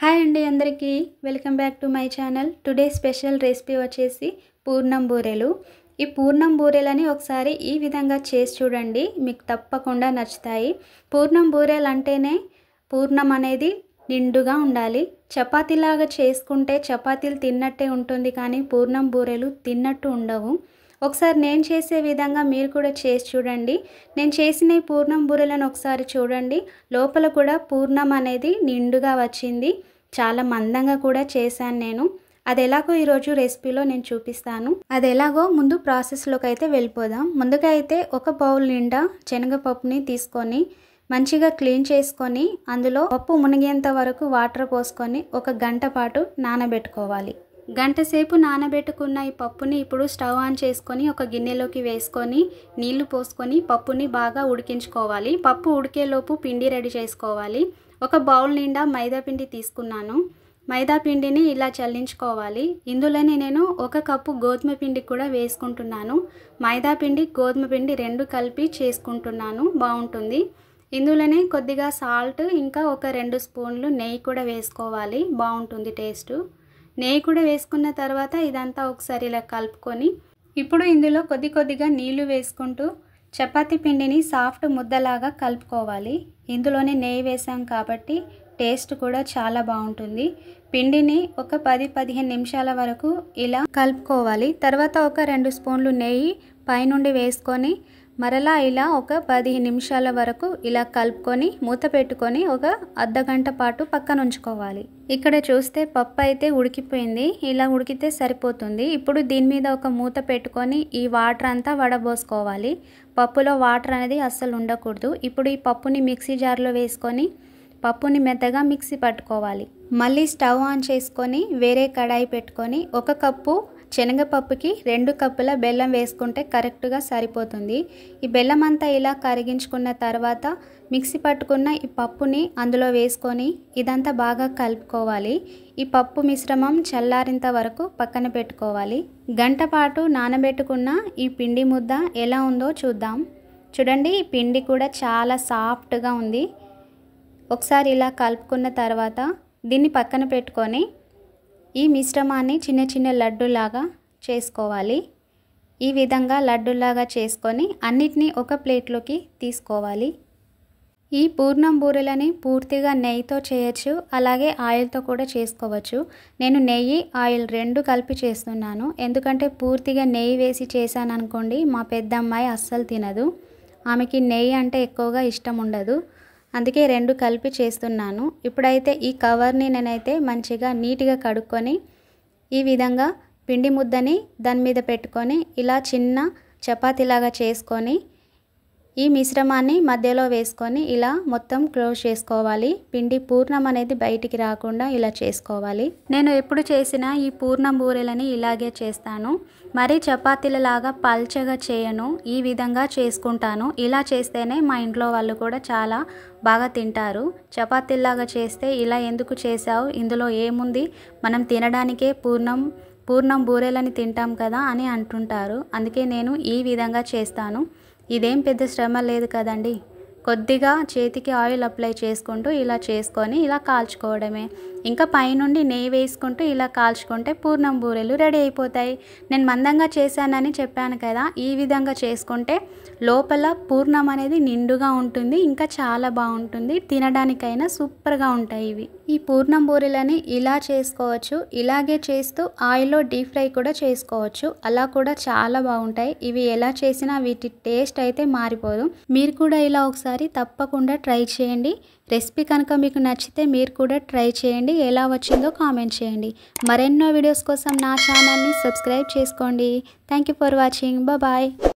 Hi అండి అందరికీ welcome back to my channel. Today special recipe వచ్చేసి పూర్ణం బూరెలు. ఈ పూర్ణం బూరెలని ఒకసారి ఈ విధంగా చేసి చూడండి, మీకు తప్పకుండా నచ్చుతాయి. పూర్ణం బూరెలు అంటేనే పూర్ణం అనేది నిండుగా ఉండాలి. చపాతీలాగా చేసుకుంటే చపాతీలు తిన్నట్టే ఉంటుంది, కానీ పూర్ణం బూరెలు తిన్నట్టు ఉండవు. ఒకసారి నేను చేసే విధంగా మీరు కూడా చేసి చూడండి. నేను చేసిన ఈ పూర్ణం బూరెలను ఒకసారి చూడండి. లోపల కూడా పూర్ణం అనేది నిండుగా వచ్చింది. చాలా మందంగా కూడా చేశాను నేను. అది ఎలాగో ఈరోజు రెసిపీలో నేను చూపిస్తాను. అది ఎలాగో ముందు ప్రాసెస్లోకి అయితే వెళ్ళిపోదాం. ముందుగా అయితే ఒక బౌల్ నిండా శనగపప్పుని తీసుకొని మంచిగా క్లీన్ చేసుకొని అందులో పప్పు మునిగేంత వరకు వాటర్ పోసుకొని ఒక గంట పాటు నానబెట్టుకోవాలి. గంట సేపు నానబెట్టుకున్న ఈ పప్పుని ఇప్పుడు స్టవ్ ఆన్ చేసుకొని ఒక గిన్నెలోకి వేసుకొని నీళ్లు పోసుకొని పప్పుని బాగా ఉడికించుకోవాలి. పప్పు ఉడికేలోపు పిండి రెడీ చేసుకోవాలి. ఒక బౌల్ నిండా మైదా పిండి తీసుకున్నాను. మైదా పిండిని ఇలా చల్లించుకోవాలి. ఇందులోనే నేను ఒక కప్పు గోధుమ పిండి కూడా వేసుకుంటున్నాను. మైదా పిండి గోధుమ పిండి రెండు కలిపి చేసుకుంటున్నాను, బాగుంటుంది. ఇందులోనే కొద్దిగా సాల్ట్, ఇంకా ఒక 2 స్పూన్లు నెయ్యి కూడా వేసుకోవాలి, బాగుంటుంది టేస్ట్. నెయ్యి కూడా వేసుకున్న తర్వాత ఇదంతా ఒకసారి ఇలా కలుపుకొని ఇప్పుడు ఇందులో కొద్దిగా నీళ్లు వేసుకుంటూ చపాతీ పిండిని సాఫ్ట్ ముద్దలాగా కలుపుకోవాలి. ఇందులోనే నెయ్యి వేసాం కాబట్టి టేస్ట్ కూడా చాలా బాగుంటుంది. పిండిని ఒక 10-15 నిమిషాల వరకు ఇలా కలుపుకోవాలి. తర్వాత ఒక 2 స్పూన్లు నెయ్యి పైనుండి వేసుకొని మరలా ఇలా ఒక 15 నిమిషాల వరకు ఇలా కలుపుకొని మూత పెట్టుకొని ఒక అర్ధగంట పాటు పక్కన ఉంచుకోవాలి. ఇక్కడ చూస్తే పప్పు అయితే ఉడికిపోయింది. ఇలా ఉడికితే సరిపోతుంది. ఇప్పుడు దీని మీద ఒక మూత పెట్టుకొని ఈ వాటర్ అంతా వడబోసుకోవాలి. పప్పులో వాటర్ అనేది అస్సలు ఉండకూడదు. ఇప్పుడు ఈ పప్పుని మిక్సీ జార్లో వేసుకొని పప్పుని మెత్తగా మిక్సీ పట్టుకోవాలి. మళ్ళీ స్టవ్ ఆన్ చేసుకొని వేరే కడాయి పెట్టుకొని ఒక కప్పు శనగపప్పుకి 2 కప్పుల బెల్లం వేసుకుంటే కరెక్ట్గా సరిపోతుంది. ఈ బెల్లం అంతా ఇలా కరిగించుకున్న తర్వాత మిక్సీ పట్టుకున్న ఈ పప్పుని అందులో వేసుకొని ఇదంతా బాగా కలుపుకోవాలి. ఈ పప్పు మిశ్రమం చల్లారేంత వరకు పక్కన పెట్టుకోవాలి. గంట పాటు నానబెట్టుకున్న ఈ పిండి ముద్ద ఎలా ఉందో చూద్దాం. చూడండి, ఈ పిండి కూడా చాలా సాఫ్ట్గా ఉంది. ఒకసారి ఇలా కలుపుకున్న తర్వాత దీన్ని పక్కన పెట్టుకొని ఈ మిశ్రమాన్ని చిన్న లడ్డూలాగా చేసుకోవాలి. ఈ విధంగా లడ్డూలాగా చేసుకొని అన్నిటినీ ఒక ప్లేట్లోకి తీసుకోవాలి. ఈ పూర్ణం బూరెలని పూర్తిగా నెయ్యితో చేయొచ్చు, అలాగే ఆయిల్తో కూడా చేసుకోవచ్చు. నేను నెయ్యి ఆయిల్ 2 కలిపి చేస్తున్నాను. ఎందుకంటే పూర్తిగా నెయ్యి వేసి చేశాను అనుకోండి, మా పెద్ద అమ్మాయి అస్సలు తినదు. ఆమెకి నెయ్యి అంటే ఎక్కువగా ఇష్టం ఉండదు. అందుకే 2 కలిపి చేస్తున్నాను. ఇప్పుడైతే ఈ కవర్ని నేనైతే మంచిగా నీట్గా కడుక్కొని ఈ విధంగా పిండి ముద్దని దాని మీద పెట్టుకొని ఇలా చిన్న చపాతీలాగా చేసుకొని ఈ మిశ్రమాన్ని మధ్యలో వేసుకొని ఇలా మొత్తం క్లోజ్ చేసుకోవాలి. పిండి పూర్ణం అనేది బయటికి రాకుండా ఇలా చేసుకోవాలి. నేను ఎప్పుడు చేసినా ఈ పూర్ణం బూరెలని ఇలాగే చేస్తాను. మరి చపాతీలలాగా పల్చగా చేయను, ఈ విధంగా చేసుకుంటాను. ఇలా చేస్తేనే మా ఇంట్లో వాళ్ళు కూడా చాలా బాగా తింటారు. చపాతీలాగా చేస్తే ఇలా ఎందుకు చేసావు, ఇందులో ఏముంది, మనం తినడానికే పూర్ణం బూరెలని తింటాం కదా అని అంటుంటారు. అందుకే నేను ఈ విధంగా చేస్తాను. ఇదేం పెద్ద శ్రమ లేదు కదండి. కొద్దిగా చేతికి ఆయిల్ అప్లై చేసుకుంటూ ఇలా చేసుకొని ఇలా కాల్చుకోవడమే. ఇంకా పైనుండి నెయ్యి వేసుకుంటూ ఇలా కాల్చుకుంటే పూర్ణం బూరెలు రెడీ అయిపోతాయి. నేను మందంగా చేశానని చెప్పాను కదా, ఈ విధంగా చేసుకుంటే లోపల పూర్ణం అనేది నిండుగా ఉంటుంది, ఇంకా చాలా బాగుంటుంది. తినడానికైనా సూపర్గా ఉంటాయి ఇవి. ఈ పూర్ణం బూరెలని ఇలా చేసుకోవచ్చు, ఇలాగే చేస్తూ ఆయిల్లో డీప్ ఫ్రై కూడా చేసుకోవచ్చు. అలా కూడా చాలా బాగుంటాయి. ఇవి ఎలా చేసినా వీటి టేస్ట్ అయితే మారిపోదు. మీరు కూడా ఇలా ఒకసారి తప్పకుండా ట్రై చేయండి. రెసిపీ కనుక మీకు నచ్చితే మీరు కూడా ట్రై చేయండి. ఎలా వచ్చిందో కామెంట్ చేయండి. మరెన్నో వీడియోస్ కోసం నా ఛానల్ని సబ్స్క్రైబ్ చేసుకోండి. Thank you for watching. Bye.